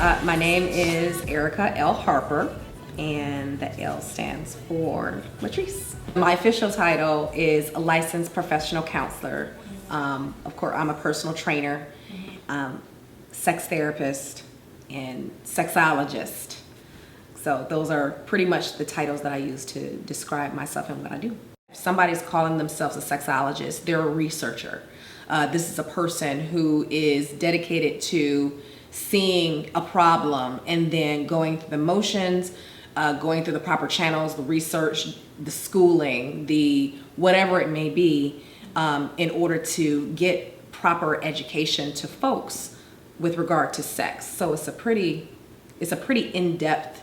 My name is Erika L. Harper, and the L stands for Latrice. My official title is a licensed professional counselor. Of course, I'm a personal trainer, sex therapist, and sexologist. So those are pretty much the titles that I use to describe myself and what I do. If somebody's calling themselves a sexologist, they're a researcher. This is a person who is dedicated to seeing a problem and then going through the motions, going through the proper channels, the research, the schooling, the whatever it may be, in order to get proper education to folks with regard to sex. So it's a pretty in-depth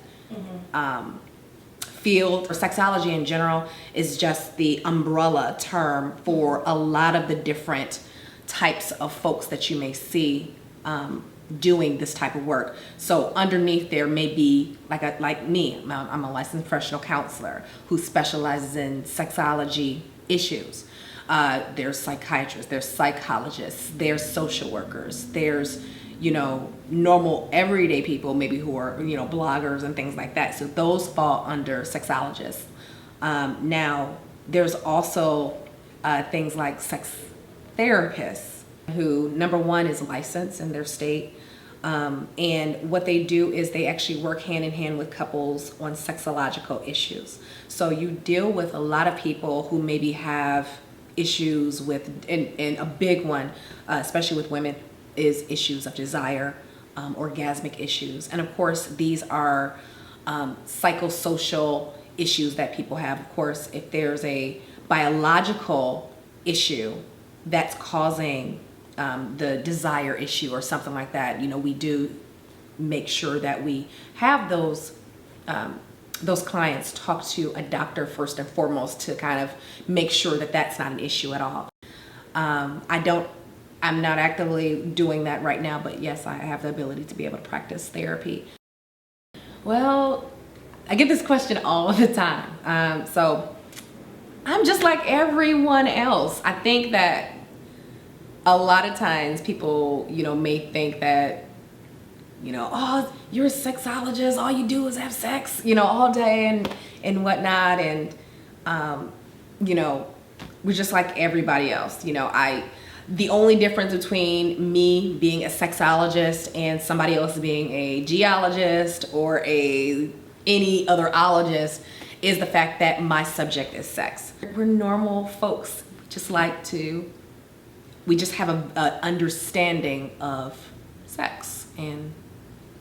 field. Sexology in general is just the umbrella term for a lot of the different types of folks that you may see doing this type of work. So underneath there may be like me. I'm a licensed professional counselor who specializes in sexology issues. There's psychiatrists, there's psychologists, there's social workers, there's normal everyday people maybe who are bloggers and things like that. So those fall under sexologists. Now there's also things like sex therapists who, number one, is licensed in their state. And what they do is they actually work hand in hand with couples on sexological issues. So you deal with a lot of people who maybe have issues with, and a big one, especially with women, is issues of desire, orgasmic issues. And of course, these are psychosocial issues that people have. Of course, if there's a biological issue that's causing the desire issue or something like that, we do make sure that we have those clients talk to a doctor first and foremost to kind of make sure that that's not an issue at all. I'm not actively doing that right now, but yes, I have the ability to be able to practice therapy. Well, I get this question all the time. So I'm just like everyone else. I think that a lot of times people, may think that, oh, you're a sexologist, all you do is have sex, all day and whatnot. And, we're just like everybody else. The only difference between me being a sexologist and somebody else being a geologist or any other ologist is the fact that my subject is sex. We're normal folks, we just have an understanding of sex, and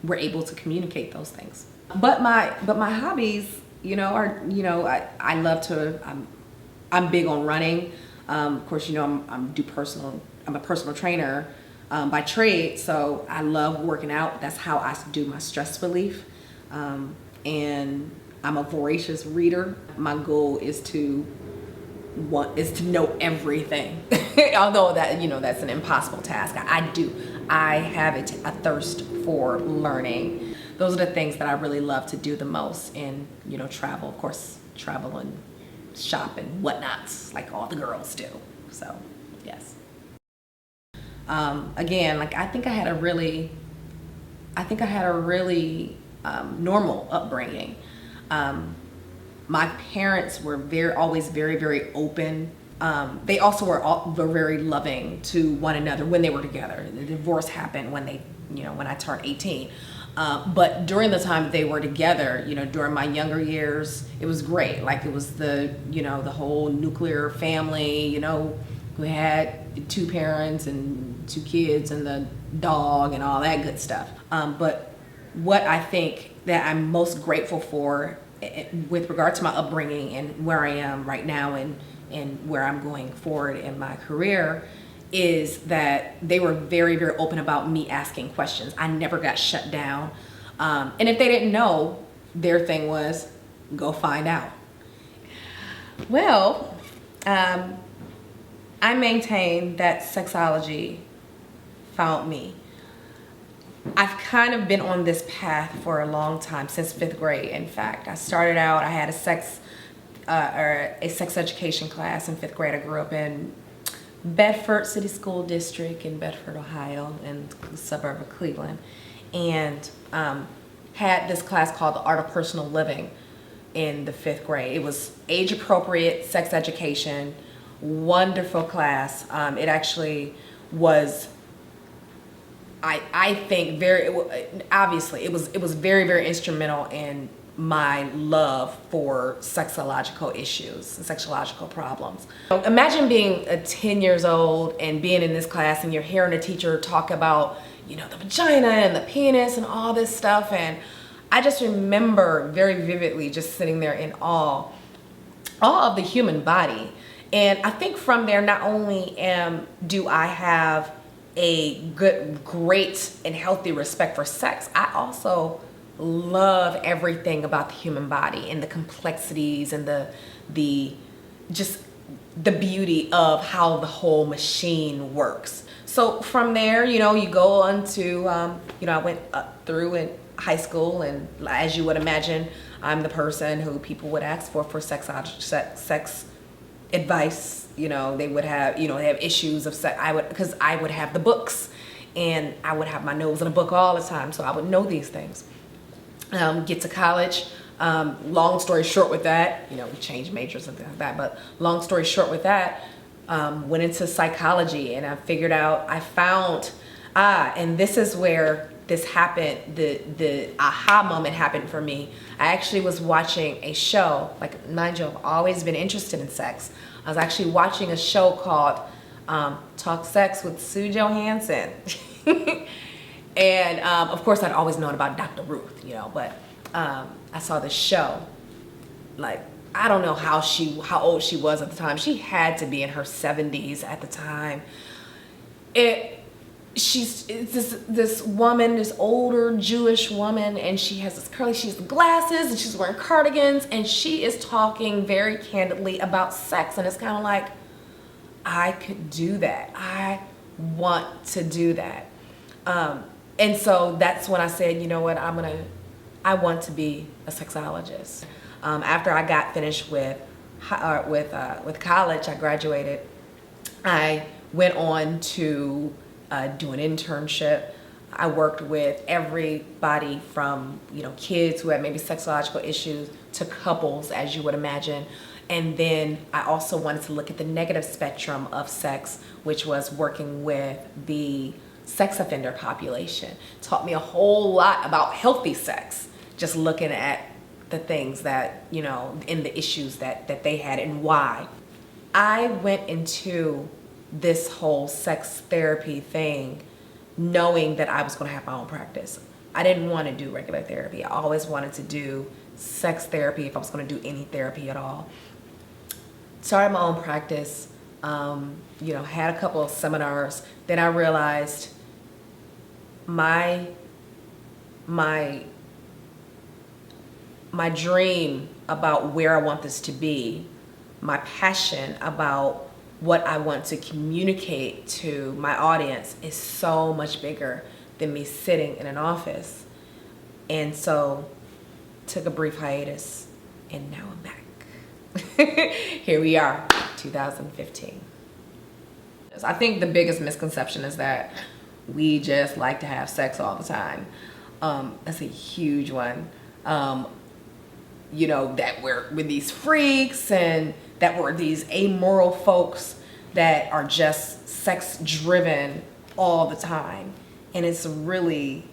we're able to communicate those things. But my hobbies, are I love to. I'm big on running. Of course, I'm a personal trainer by trade, so I love working out. That's how I do my stress relief. And I'm a voracious reader. My goal is to know everything. Although that's an impossible task. I have a thirst for learning. Those are the things that I really love to do the most. And travel, of course, travel and shop and whatnots like all the girls do. So yes. Again, I think I had a really normal upbringing. My parents were always very, very open. They also were very loving to one another when they were together. The divorce happened when when I turned 18. But during the time they were together, during my younger years, it was great. It was the whole nuclear family, who had 2 parents and 2 kids and the dog and all that good stuff. But what I think that I'm most grateful for with regard to my upbringing and where I am right now and where I'm going forward in my career is that they were very, very open about me asking questions. I never got shut down. And if they didn't know, their thing was, go find out. Well, I maintain that sexology found me. I've kind of been on this path for a long time, since 5th grade, in fact. I started out, I had a sex education class in 5th grade. I grew up in Bedford City School District in Bedford, Ohio, in the suburb of Cleveland. and had this class called The Art of Personal Living in the 5th grade. It was age appropriate sex education, wonderful class. It actually was, I think, obviously it was very, very instrumental in my love for sexological issues and sexological problems. Imagine being 10 years old and being in this class and you're hearing a teacher talk about, you know, the vagina and the penis and all this stuff, and I just remember very vividly just sitting there in awe of the human body. And I think from there, not only do I have a great and healthy respect for sex, I also love everything about the human body and the complexities and the beauty of how the whole machine works. So from there, you know, you go on to, you know, I went up through in high school, and as you would imagine, I'm the person who people would ask for sex advice. You know, they would have, you know, they have issues of sex. Because I would have the books, and I would have my nose in a book all the time, so I would know these things. Get to college. Long story short with that, you know, we changed majors and things like that, but long story short with that, went into psychology, and I found, and this is where this happened, the aha moment happened for me. I actually was watching a show, like, mind you, I've always been interested in sex. I was actually watching a show called Talk Sex with Sue Johansson. And of course, I'd always known about Dr. Ruth, you know, but I saw this show. Like, I don't know how old she was at the time. She had to be in her 70s at the time. It's this woman, this older Jewish woman, and she has she's glasses, and she's wearing cardigans, and she is talking very candidly about sex, and it's kind of like, I could do that. I want to do that. And so that's when I said, you know what, I want to be a sexologist. After I got finished with college, I graduated. I went on to do an internship. I worked with everybody from, you know, kids who had maybe sexological issues to couples, as you would imagine. And then I also wanted to look at the negative spectrum of sex, which was working with the sex offender population. Taught me a whole lot about healthy sex, just looking at the things that, you know, and the issues that they had and why. I went into this whole sex therapy thing knowing that I was going to have my own practice. I didn't want to do regular therapy. I always wanted to do sex therapy if I was going to do any therapy at all. Started my own practice, you know, had a couple of seminars. Then I realized my dream about where I want this to be, my passion about what I want to communicate to my audience is so much bigger than me sitting in an office. And so took a brief hiatus, and now I'm back. Here we are, 2015. I think the biggest misconception is that we just like to have sex all the time. That's a huge one. You know, that we're these freaks, and that we're these amoral folks that are just sex driven all the time. And it's really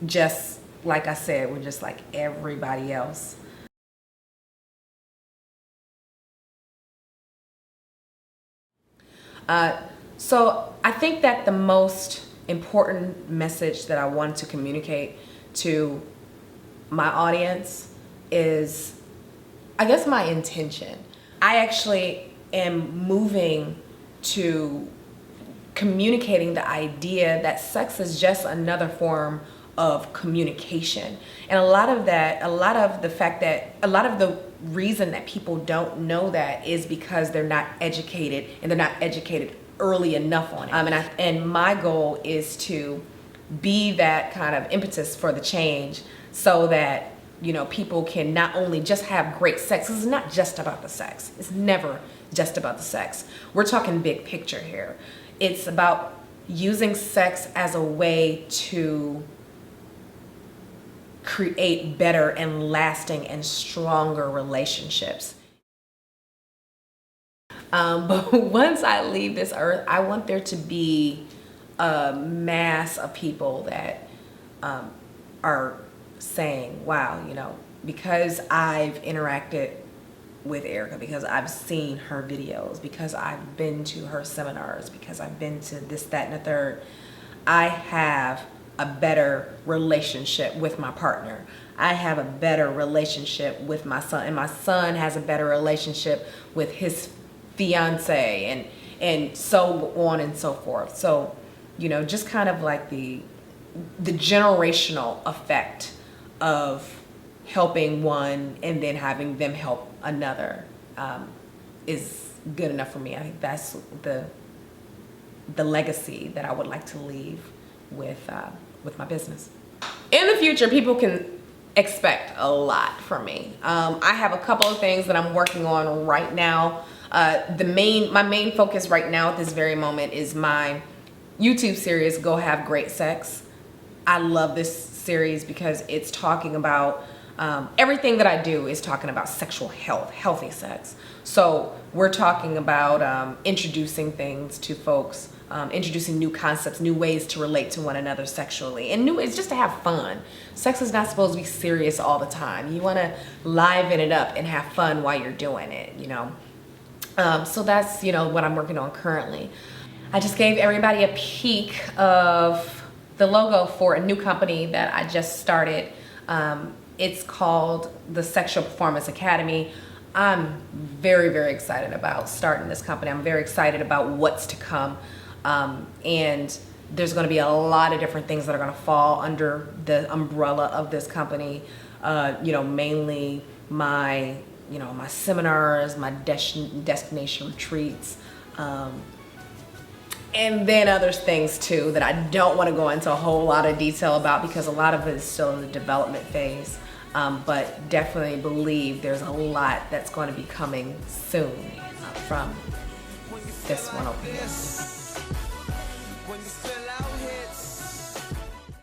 just, like I said, we're just like everybody else. So I think that the most important message that I wanted to communicate to my audience is, I guess, my intention. I actually am moving to communicating the idea that sex is just another form of communication. And a lot of the reason that people don't know that is because they're not educated, and they're not educated early enough on it. And my goal is to be that kind of impetus for the change, so that, you know, people can not only just have great sex. It's not just about the sex. It's never just about the sex. We're talking big picture here. It's about using sex as a way to create better and lasting and stronger relationships. But once I leave this earth, I want there to be a mass of people that are saying, wow, you know, because I've interacted with Erika, because I've seen her videos, because I've been to her seminars, because I've been to this, that, and the third, I have a better relationship with my partner. I have a better relationship with my son, and my son has a better relationship with his fiance, and so on and so forth. So, you know, just kind of like the generational effect of helping one and then having them help another is good enough for me. I think that's the legacy that I would like to leave with my business. In the future, people can expect a lot from me. I have a couple of things that I'm working on right now. My main focus right now at this very moment is my YouTube series, Go Have Great Sex. I love this series because it's talking about everything that I do is talking about sexual health, healthy sex. So we're talking about introducing things to folks, introducing new concepts, new ways to relate to one another sexually, and new ways just to have fun. Sex is not supposed to be serious all the time. You want to liven it up and have fun while you're doing it, you know. So that's, you know, what I'm working on currently. I just gave everybody a peek of the logo for a new company that I just started. It's called the Sexual Performance Academy. I'm very, very excited about starting this company. I'm very excited about what's to come. And there's going to be a lot of different things that are going to fall under the umbrella of this company. You know, mainly my seminars, my destination retreats, and then other things too that I don't want to go into a whole lot of detail about because a lot of it is still in the development phase. But definitely believe there's a lot that's going to be coming soon from this one over here.